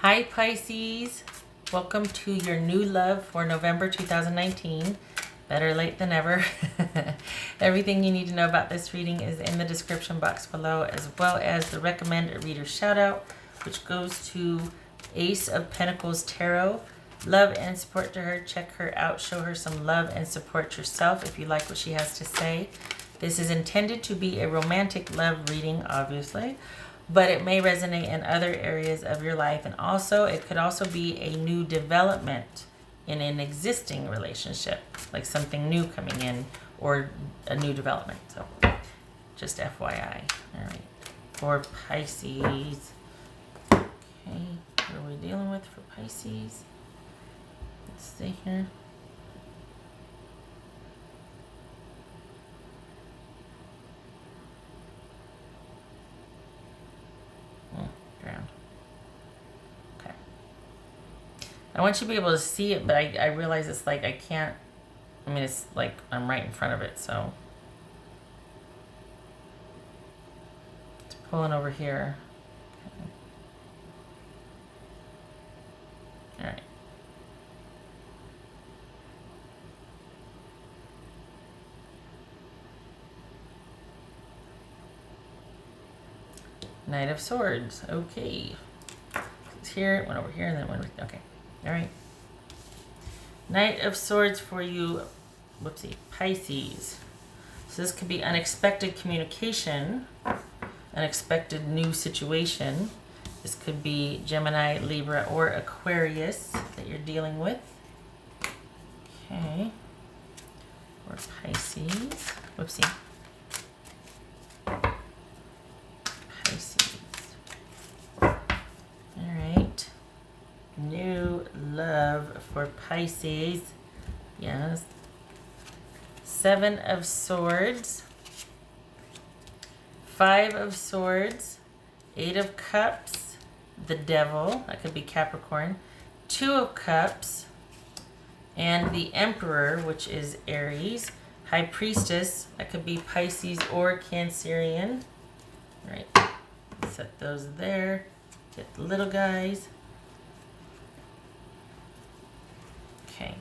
Hi Pisces, welcome to your new love for November 2019. Better late than never. Everything you need to know about this reading is in the description box below, as well as the recommend a reader shout out, which goes to Ace of Pentacles Tarot. Love and support to her. Check her out. Show her some love and support yourself if you like what she has to say. This is intended to be a romantic love reading, obviously, but it may resonate in other areas of your life. And also, it could also be a new development in an existing relationship, like something new coming in or a new development. So just FYI. All right. For Pisces. Okay. What are we dealing with for Pisces? Let's see here. Ground. Okay. I want you to be able to see it, but I realize it's like I can't. I mean, it's like I'm right in front of it, so it's pulling over here. Okay. All right. Knight of Swords. Okay. It's here, it went over here, and then it went over. Okay. All right. Knight of Swords for you, whoopsie, Pisces. So this could be unexpected communication, unexpected new situation. This could be Gemini, Libra, or Aquarius that you're dealing with. Okay. Or Pisces. Whoopsie. Pisces. All right. New love for Pisces. Yes. Seven of Swords. Five of Swords. Eight of Cups. The Devil. That could be Capricorn. Two of Cups. And the Emperor, which is Aries. High Priestess. That could be Pisces or Cancerian. All right. Set those there. Get the little guys. Okay.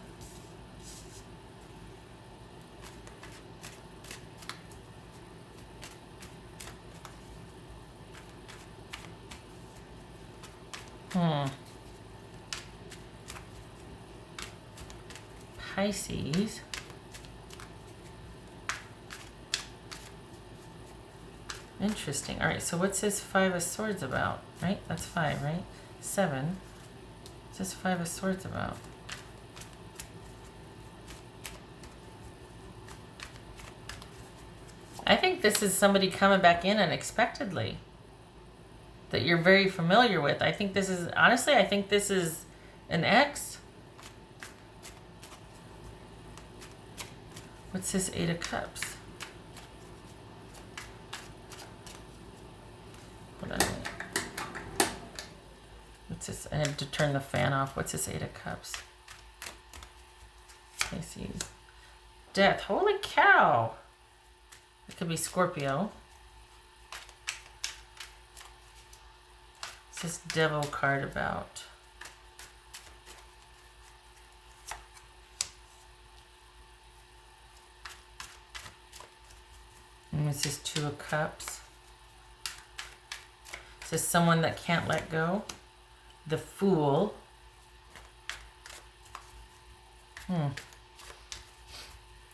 Pisces. Interesting. All right, so what's this Five of Swords about? Right? That's five, right? Seven. What's this Five of Swords about? I think this is somebody coming back in unexpectedly that you're very familiar with. I think this is, honestly, I think this is an ex. What's this Eight of Cups? Hold on. What's this? I had to turn the fan off. What's this Eight of Cups? Pisces. Death. Holy cow. It could be Scorpio. What's this Devil card about? And this is Two of Cups. Is this someone that can't let go? The Fool.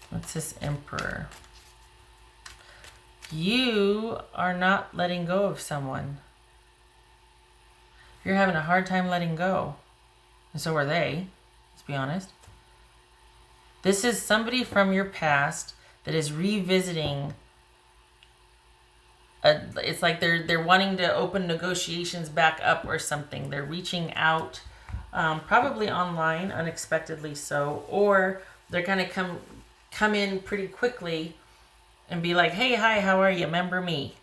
What's this Emperor? You are not letting go of someone. You're having a hard time letting go. And so are they, let's be honest. This is somebody from your past that is revisiting. It's like they're wanting to open negotiations back up or something. They're reaching out, probably online, unexpectedly so, or they're gonna come in pretty quickly and be like, hey, hi, how are you? Remember me?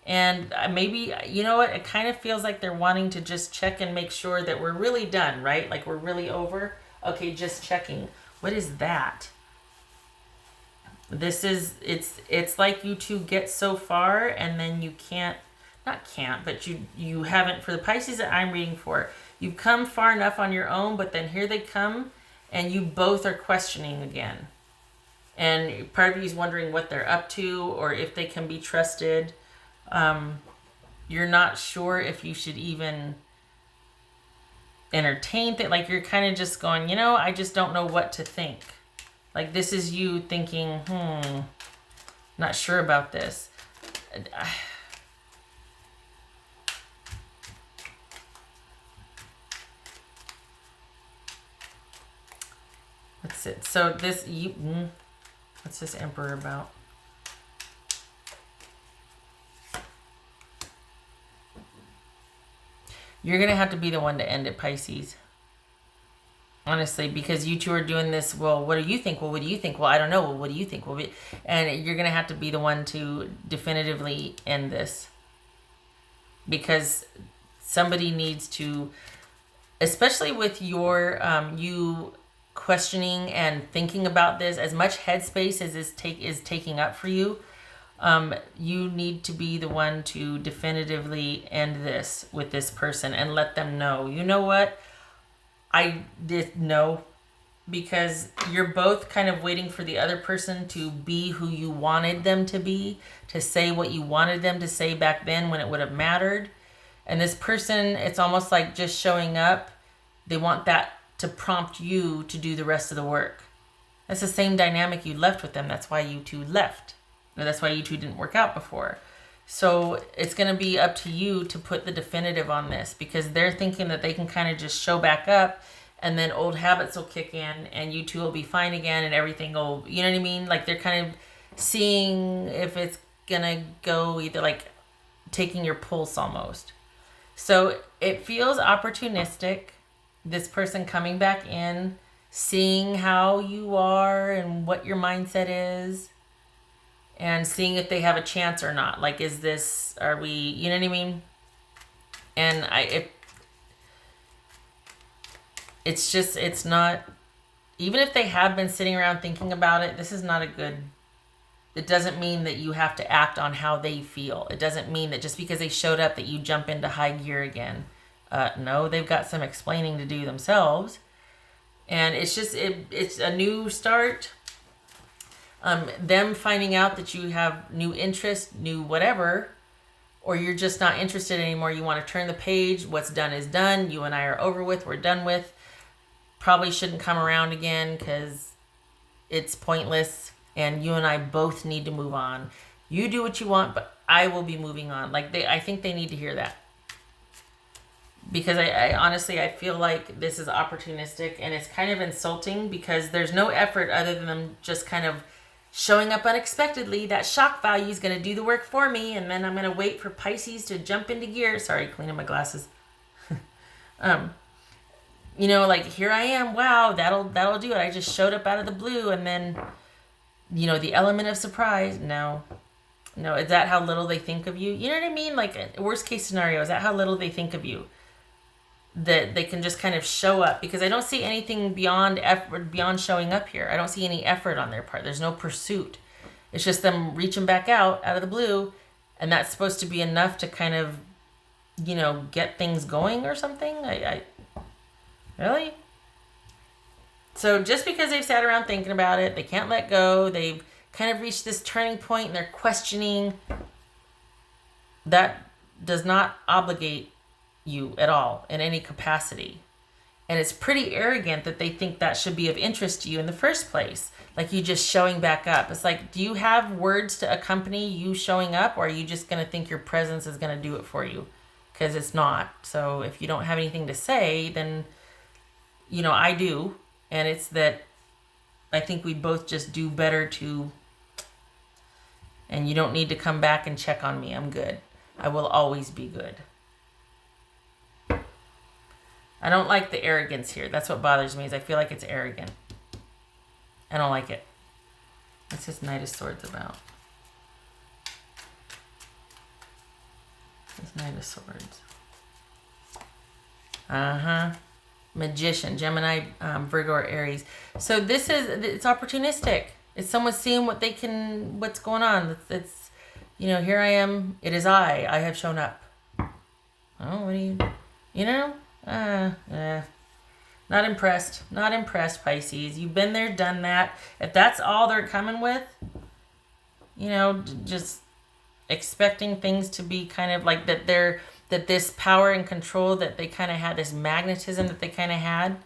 And maybe, you know what? It kind of feels like they're wanting to just check and make sure that we're really done, right? Like we're really over. Okay, just checking. What is that? This is, it's like you two get so far and then you can't, not can't, but you haven't, for the Pisces that I'm reading for, you've come far enough on your own, but then here they come and you both are questioning again. And part of you is wondering what they're up to or if they can be trusted. You're not sure if you should even entertain it. Like you're kind of just going, I just don't know what to think. Like this is you thinking, not sure about this. What's it? So this, what's this Emperor about? You're going to have to be the one to end it, Pisces. Honestly, because you two are doing this, well, what do you think? Well, what do you think? Well, I don't know. Well, what do you think? Well, and you're going to have to be the one to definitively end this. Because somebody needs to, especially with your, you questioning and thinking about this, as much headspace as is taking up for you, you need to be the one to definitively end this with this person and let them know, you know what? I did know, because you're both kind of waiting for the other person to be who you wanted them to be, to say what you wanted them to say back then when it would have mattered. And this person, it's almost like just showing up. They want that to prompt you to do the rest of the work. That's the same dynamic you left with them. That's why you two left. Or that's why you two didn't work out before. So it's going to be up to you to put the definitive on this, because they're thinking that they can kind of just show back up and then old habits will kick in and you two will be fine again and everything will, you know what I mean? Like they're kind of seeing if it's going to go either, like taking your pulse almost. So it feels opportunistic. This person coming back in, seeing how you are and what your mindset is, and seeing if they have a chance or not. Like, are we, you know what I mean? And it's not, even if they have been sitting around thinking about it, this is not it doesn't mean that you have to act on how they feel. It doesn't mean that just because they showed up that you jump into high gear again. No, they've got some explaining to do themselves. And it's just, it's a new start. Them finding out that you have new interest, new whatever, or you're just not interested anymore. You want to turn the page. What's done is done. You and I are over with. We're done with. Probably shouldn't come around again because it's pointless. And you and I both need to move on. You do what you want, but I will be moving on. Like I think they need to hear that. Because I honestly, I feel like this is opportunistic and it's kind of insulting because there's no effort other than them just kind of showing up unexpectedly. That shock value is going to do the work for me, and then I'm going to wait for Pisces to jump into gear. Sorry, cleaning my glasses. Like here I am. Wow, that'll do it. I just showed up out of the blue, and then, the element of surprise. No, is that how little they think of you? You know what I mean? Like worst case scenario, is that how little they think of you? That they can just kind of show up, because I don't see anything beyond effort, beyond showing up here. I don't see any effort on their part. There's no pursuit. It's just them reaching back out of the blue, and that's supposed to be enough to kind of, get things going or something. I really? So just because they've sat around thinking about it, they can't let go, they've kind of reached this turning point and they're questioning, that does not obligate you at all in any capacity. And it's pretty arrogant that they think that should be of interest to you in the first place. Like you just showing back up. It's like, do you have words to accompany you showing up, or are you just going to think your presence is going to do it for you? Because it's not. So if you don't have anything to say, then, I do. And it's that I think we both just do better to, and you don't need to come back and check on me. I'm good. I will always be good. I don't like the arrogance here. That's what bothers me, is I feel like it's arrogant. I don't like it. What's this Knight of Swords about? This Knight of Swords. Magician, Gemini, Virgo, or Aries. So it's opportunistic. It's someone seeing what's going on. here I am. It is I have shown up. Oh, what do you know? Not impressed. Not impressed, Pisces. You've been there, done that. If that's all they're coming with, just expecting things to be kind of like that this power and control that they kind of had, this magnetism that they kind of had,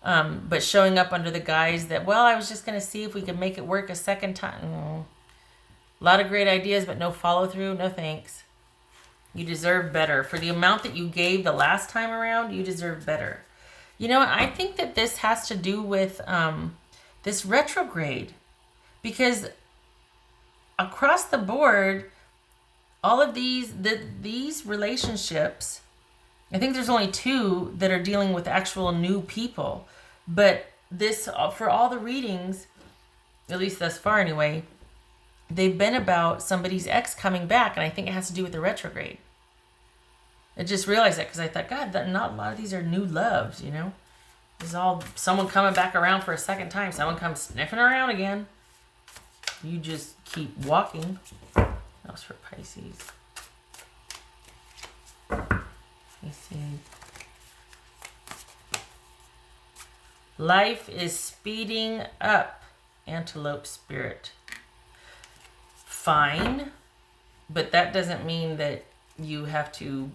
but showing up under the guise that, well, I was just going to see if we could make it work a second time. A lot of great ideas, but no follow through. No thanks. You deserve better. For the amount that you gave the last time around, you deserve better. I think that this has to do with this retrograde, because across the board, all of these relationships, I think there's only 2 that are dealing with actual new people. But this, for all the readings, at least thus far anyway, they've been about somebody's ex coming back, and I think it has to do with the retrograde. I just realized that because I thought, God, not a lot of these are new loves, It's all someone coming back around for a second time. Someone comes sniffing around again. You just keep walking. That was for Pisces. Life is speeding up, Antelope Spirit. Fine, but that doesn't mean that you have to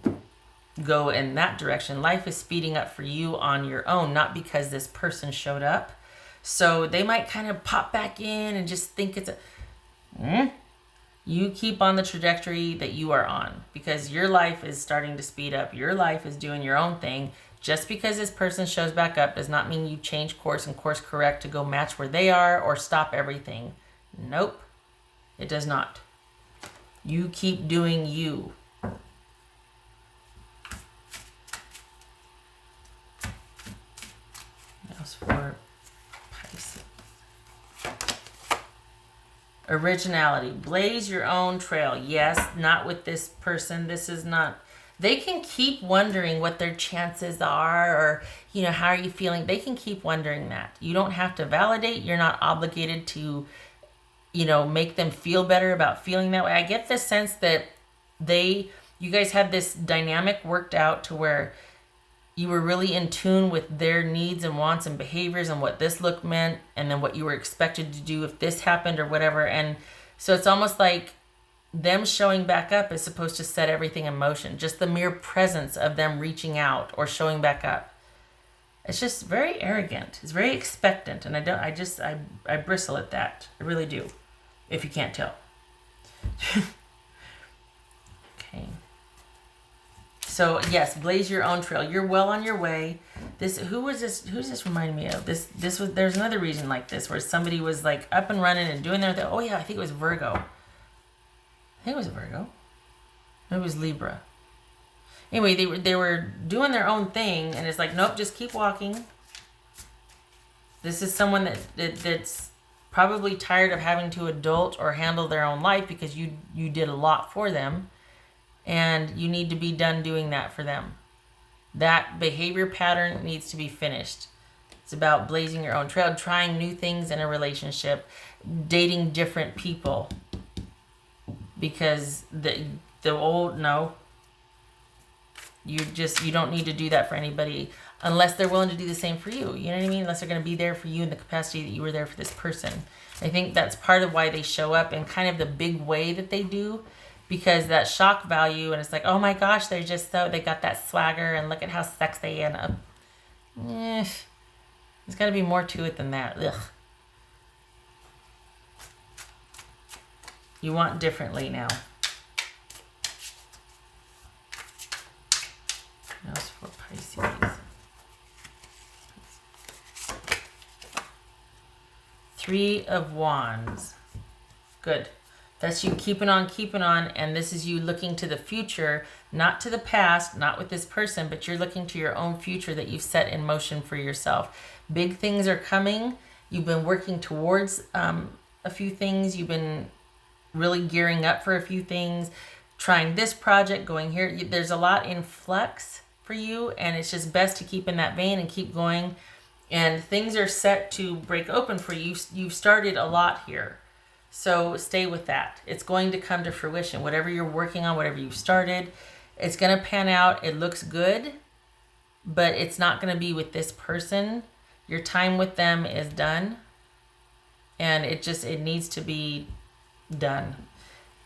go in that direction. Life is speeding up for you on your own, not because this person showed up. So they might kind of pop back in and just think it's You keep on the trajectory that you are on, because your life is starting to speed up. Your life is doing your own thing. Just because this person shows back up does not mean you change course and course correct to go match where they are or stop everything. Nope, it does not. You keep doing you. That was for Pisces. Originality. Blaze your own trail. Yes, not with this person. This is not... They can keep wondering what their chances are, or, how are you feeling? They can keep wondering that. You don't have to validate. You're not obligated to, make them feel better about feeling that way. I get the sense that you guys had this dynamic worked out to where you were really in tune with their needs and wants and behaviors and what this look meant, and then what you were expected to do if this happened or whatever. And so it's almost like them showing back up is supposed to set everything in motion. Just the mere presence of them reaching out or showing back up. It's just very arrogant. It's very expectant. And I bristle at that. I really do. If you can't tell. Okay. So yes, blaze your own trail. You're well on your way. Who's this reminding me of? There's another reason like this where somebody was like up and running and doing their thing. Oh yeah, I think it was Virgo. I think it was Virgo. It was Libra. Anyway, they were doing their own thing, and it's like, nope, just keep walking. This is someone that's probably tired of having to adult or handle their own life, because you did a lot for them, and you need to be done doing that for them. That behavior pattern needs to be finished. It's about blazing your own trail, trying new things in a relationship, dating different people. Because the old, no, you don't need to do that for anybody unless they're willing to do the same for you. You know what I mean? Unless they're going to be there for you in the capacity that you were there for this person. I think that's part of why they show up in kind of the big way that they do, because that shock value, and it's like, oh my gosh, they got that swagger, and look at how sexy, and there's got to be more to it than that. Ugh. You want differently now. That was for Pisces. 3 of Wands. Good. That's you keeping on, and this is you looking to the future, not to the past, not with this person, but you're looking to your own future that you've set in motion for yourself. Big things are coming. You've been working towards a few things. You've been really gearing up for a few things, trying this project, going here. There's a lot in flux for you, and it's just best to keep in that vein and keep going. And things are set to break open for you. You've started a lot here. So stay with that. It's going to come to fruition. Whatever you're working on, whatever you've started, it's going to pan out. It looks good, but it's not going to be with this person. Your time with them is done, and it needs to be done.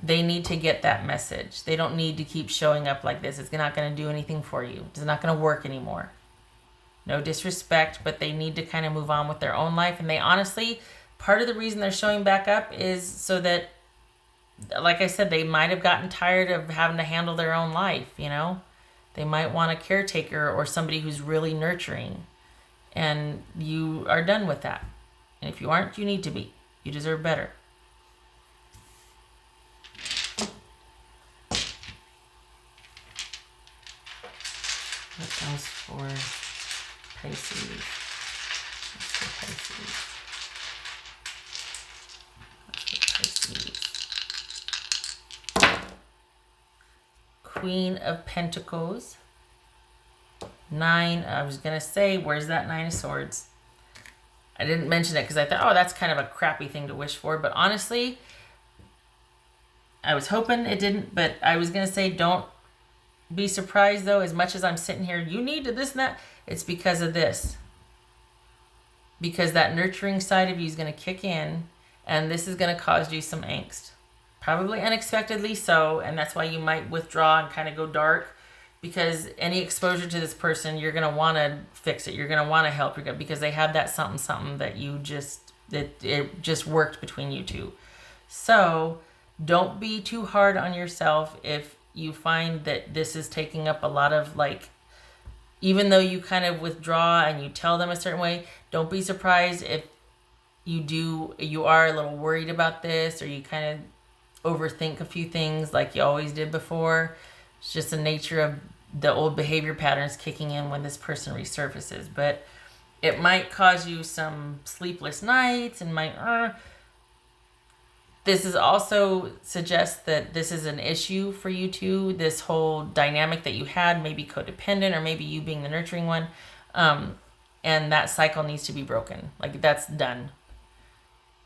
They need to get that message. They don't need to keep showing up like this. It's not going to do anything for you. It's not going to work anymore. No disrespect, but they need to kind of move on with their own life. And they honestly, part of the reason they're showing back up is so that, like I said, they might have gotten tired of having to handle their own life, you know? They might want a caretaker or somebody who's really nurturing. And you are done with that. And if you aren't, you need to be. You deserve better. What else for Pisces? What's for Pisces? Queen of Pentacles. I was going to say, where's that Nine of Swords? I didn't mention it because I thought, oh, that's kind of a crappy thing to wish for. But honestly, I was hoping it didn't. But I was going to say, don't be surprised, though, as much as I'm sitting here, you need to this and that. It's because of this. Because that nurturing side of you is going to kick in. And this is going to cause you some angst. Probably unexpectedly so. And that's why you might withdraw and kind of go dark. Because any exposure to this person, you're going to want to fix it. You're going to want to help. Because they have that something that it just worked between you two. So don't be too hard on yourself if you find that this is taking up a lot of, like, even though you kind of withdraw and you tell them a certain way, don't be surprised if you are a little worried about this, or you kind of overthink a few things like you always did before. It's just the nature of the old behavior patterns kicking in when this person resurfaces. But it might cause you some sleepless nights and this is also suggests that this is an issue for you two. This whole dynamic that you had, maybe codependent, or maybe you being the nurturing one. And that cycle needs to be broken. Like, that's done.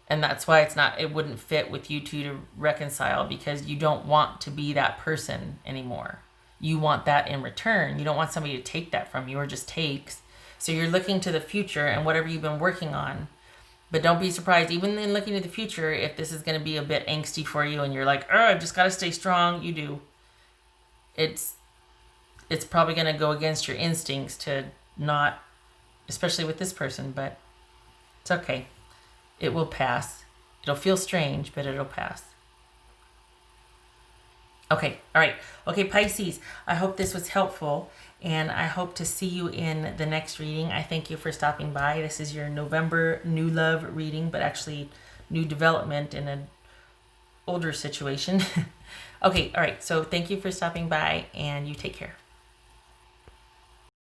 And that's why it wouldn't fit with you two to reconcile, because you don't want to be that person anymore. You want that in return. You don't want somebody to take that from you, or just takes. So you're looking to the future and whatever you've been working on. But don't be surprised, even in looking to the future, if this is going to be a bit angsty for you and you're like, oh, I've just got to stay strong. You do. It's probably going to go against your instincts to not, especially with this person, but it's okay. It will pass. It'll feel strange, but it'll pass. Okay, all right. Okay, Pisces, I hope this was helpful, and I hope to see you in the next reading. I thank you for stopping by. This is your November New Love reading, but actually new development in an older situation. Okay, all right. So thank you for stopping by, and you take care.